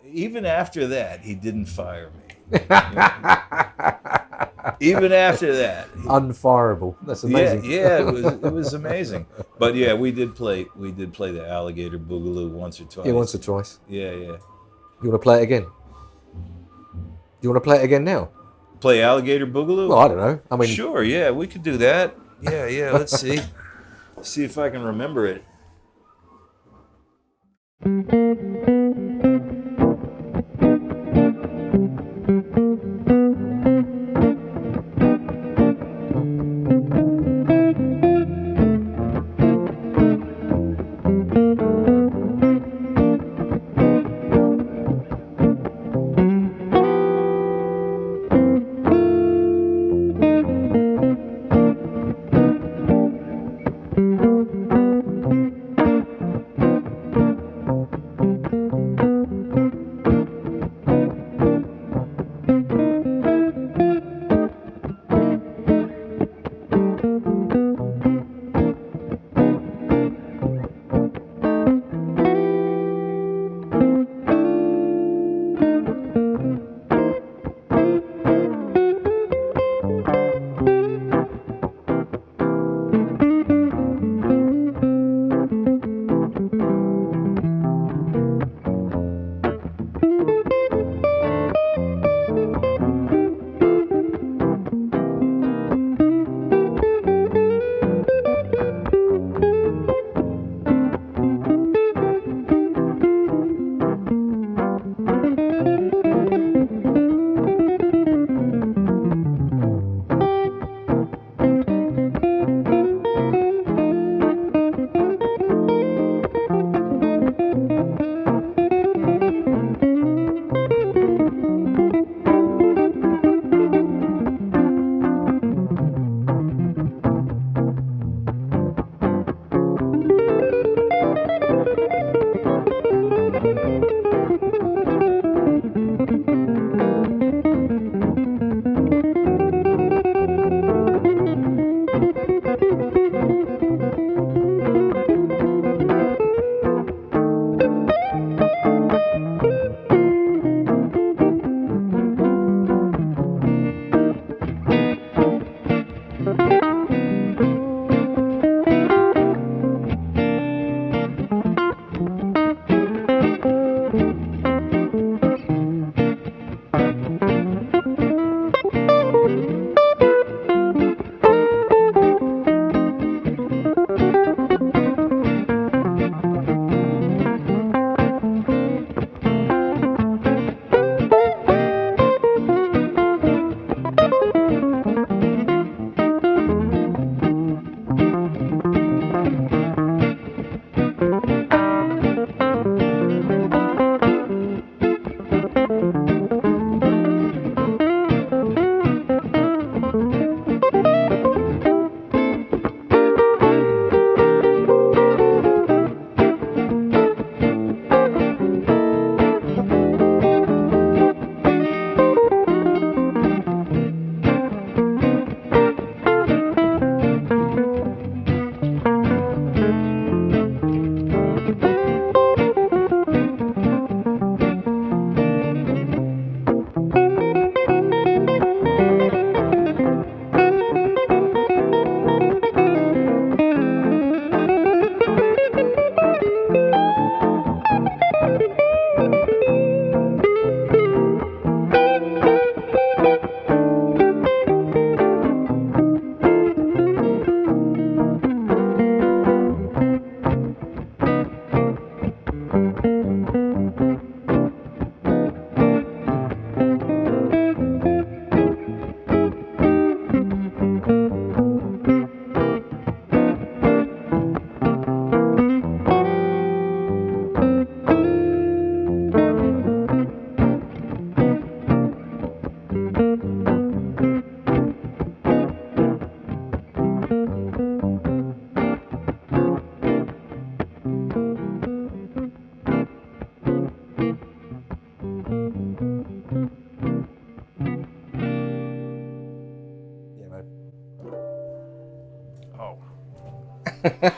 Even after that, he didn't fire me. Even after that, unfireable. That's amazing. Yeah, it was amazing. But yeah, we did play the Alligator Boogaloo once or twice. Yeah, once or twice. Yeah. You want to play it again? You want to play it again now? Play Alligator Boogaloo? Well, I don't know. I mean, sure. Yeah, we could do that. Yeah. Let's see. See if I can remember it.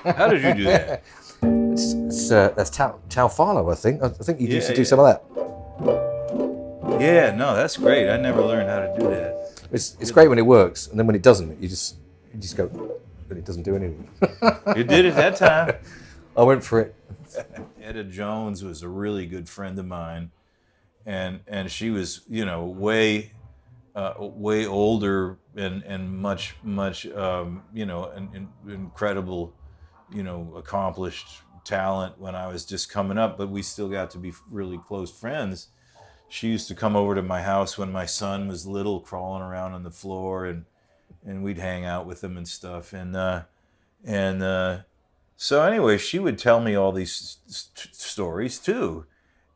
How did you do that? That's Tal Farlow, I think. I think you used to do some of that. Yeah, no, that's great. I never learned how to do that. It's great when it works, and then when it doesn't, you just go, and it doesn't do anything. You did it that time. I went for it. Etta Jones was a really good friend of mine, and she was, you know, way older and much you know, an incredible, you know, accomplished talent when I was just coming up, but we still got to be really close friends. She used to come over to my house when my son was little, crawling around on the floor, and we'd hang out with him and stuff. And so anyway, she would tell me all these stories too,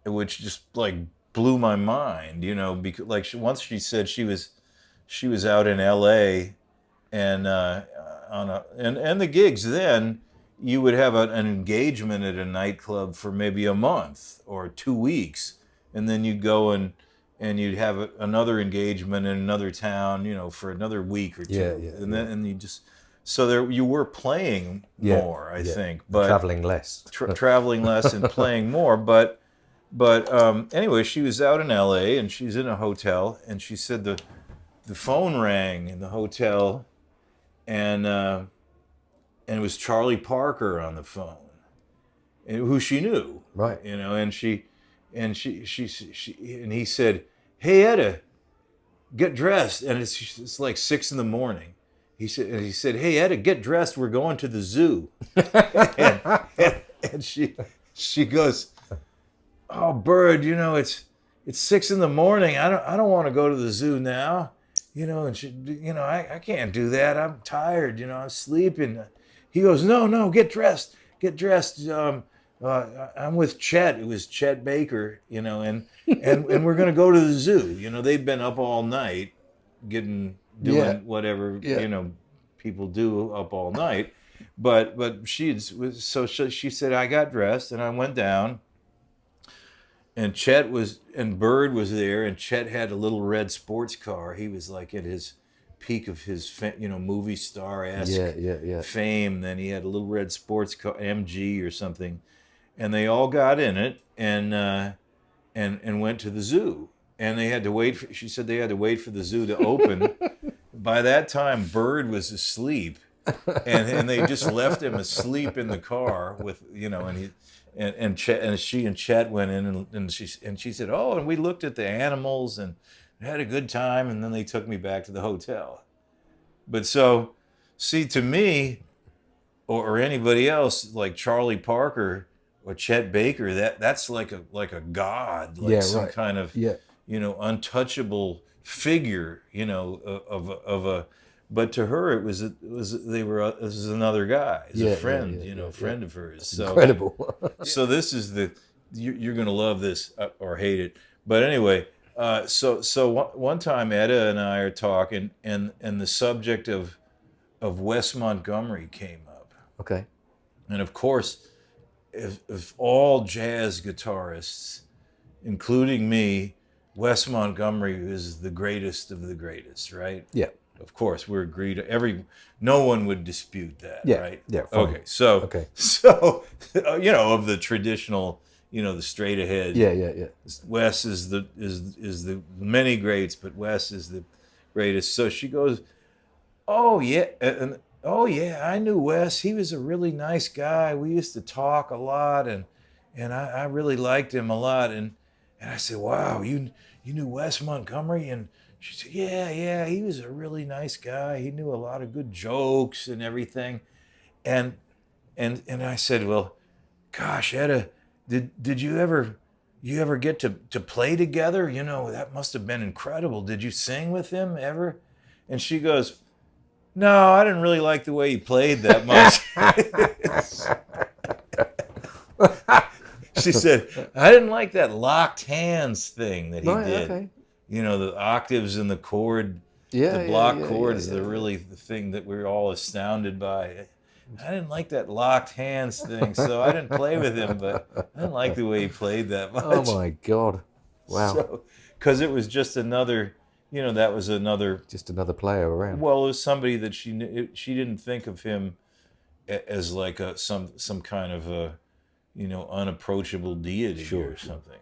which just like blew my mind, you know, because like once she said she was out in L.A. and and the gigs then, you would have an engagement at a nightclub for maybe a month or 2 weeks, and then you'd go and you'd have another engagement in another town, you know, for another week or two, and then you just, so there you were playing more, I think, but traveling less, traveling less and playing more, but anyway, she was out in L.A. and she's in a hotel, and she said the phone rang in the hotel, and it was Charlie Parker on the phone, who she knew, right? You know, and he said, "Hey, Etta, get dressed," and it's like 6 a.m. He said, "Hey, Etta, get dressed. We're going to the zoo," and she goes, "Oh, Bird, you know, it's 6 a.m. I don't want to go to the zoo now, you know." And she, you know, I can't do that. I'm tired, you know, I'm sleeping. He goes, no, get dressed. I'm with Chet. It was Chet Baker, you know, and we're gonna go to the zoo. You know, they've been up all night, doing whatever you know people do up all night. But she said, I got dressed and I went down. And Bird was there, and Chet had a little red sports car. He was like at his peak of his, you know, movie star-esque fame. Then he had a little red sports car, MG or something, and they all got in it and went to the zoo. And they had to wait. She said they had to wait for the zoo to open. By that time, Bird was asleep, and they just left him asleep in the car with, you know, and he. She and Chet went in, and she said, "Oh, and we looked at the animals and had a good time, and then they took me back to the hotel." But so, see, to me, or anybody else, like Charlie Parker or Chet Baker, that's like a god, like some kind of you know, untouchable figure, you know, of a. But to her, it was this is another guy, he's a friend, you know, friend of hers. So incredible. So this is you're gonna love this or hate it. But anyway, so one time Etta and I are talking, and the subject of Wes Montgomery came up. Okay. And of course, if all jazz guitarists, including me, Wes Montgomery is the greatest of the greatest, right? Yeah. Of course, we're agreed. No one would dispute that, right? Yeah. Fine. Okay. So you know, of the traditional, you know, the straight ahead. Yeah. Wes is the many greats, but Wes is the greatest. So she goes, "Oh yeah, I knew Wes. He was a really nice guy. We used to talk a lot, and I really liked him a lot." And I said, "Wow, you knew Wes Montgomery?" And she said, "Yeah, he was a really nice guy. He knew a lot of good jokes and everything." And I said, "Well, gosh, Etta, did you ever get to play together? You know, that must have been incredible. Did you sing with him ever?" And she goes, "No, I didn't really like the way he played that much." She said, "I didn't like that locked hands thing that he did." Okay. You know, the octaves and the chord, the block chord is really the thing that we're all astounded by. I didn't like that locked hands thing, so I didn't play with him, but I didn't like the way he played that much. Oh my God. Wow. So, because it was just another, you know, that was another. Just another player around. Well, it was somebody that she knew. She didn't think of him as like some kind of a, you know, unapproachable deity or something.